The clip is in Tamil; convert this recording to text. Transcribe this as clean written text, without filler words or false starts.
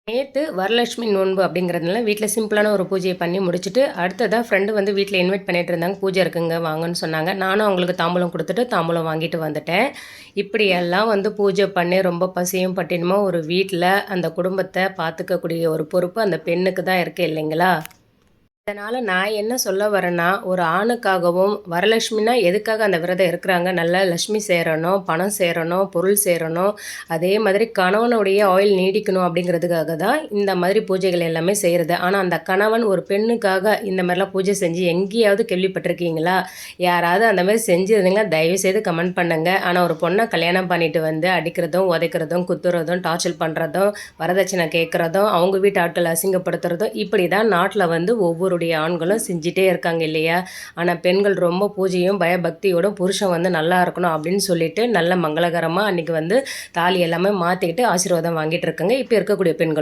நேற்று வரலட்சுமி நோன்பு அப்படிங்கிறதுனால வீட்டில் சிம்பிளான ஒரு பூஜையை பண்ணி முடிச்சுட்டு அடுத்ததாக ஃப்ரெண்டு வந்து வீட்டில் இன்வைட் பண்ணிட்டு இருந்தாங்க. பூஜை இருக்குங்க வாங்கன்னு சொன்னாங்க. நானும் அவங்களுக்கு தாம்பூலம் கொடுத்துட்டு தாம்பூலம் வாங்கிட்டு வந்துட்டேன். இப்படியெல்லாம் வந்து பூஜை பண்ணி ரொம்ப பசியும் பட்டினுமா ஒரு வீட்டில் அந்த குடும்பத்தை பார்த்துக்கக்கூடிய ஒரு பொறுப்பு அந்த பெண்ணுக்கு தான் இருக்குது இல்லைங்களா? இதனால் நான் என்ன சொல்ல வரேன்னா, ஒரு ஆணுக்காகவும் வரலட்சுமினா எதுக்காக அந்த விரதம் இருக்கிறாங்க, நல்லா லட்சுமி சேரணும், பணம் சேரணும், பொருள் சேரணும், அதே மாதிரி கணவனுடைய ஆயுள் நீடிக்கணும் அப்படிங்கிறதுக்காக தான் இந்த மாதிரி பூஜைகள் எல்லாமே செய்கிறது. ஆனால் அந்த கணவன் ஒரு பெண்ணுக்காக இந்த மாதிரிலாம் பூஜை செஞ்சு எங்கேயாவது கேள்விப்பட்டிருக்கீங்களா? யாராவது அந்த மாதிரி செஞ்சுருந்தீங்கன்னா தயவுசெய்து கமெண்ட் பண்ணுங்க. ஆனால் ஒரு பொண்ணை கல்யாணம் பண்ணிட்டு வந்து அடிக்கிறதும், உதைக்கிறதும், குத்துறதும், டார்ச்சர் பண்ணுறதும், வரதட்சணை கேட்குறதும், அவங்க வீட்டு ஆட்களை அசிங்கப்படுத்துறதும் இப்படி தான் நாட்டில் வந்து ஒவ்வொரு ஆண்களும் செஞ்சிட்டே இருக்காங்க இல்லையா? ஆனால் பெண்கள் ரொம்ப பூஜையும் பயபக்தியோட புருஷன் வந்து நல்லா இருக்கணும் அப்படின்னு சொல்லிட்டு நல்ல மங்களகரமாக அன்றைக்கி வந்து தாலி எல்லாமே மாற்றிக்கிட்டு ஆசீர்வாதம் வாங்கிட்டு இருக்காங்க இப்போ இருக்கக்கூடிய பெண்கள்.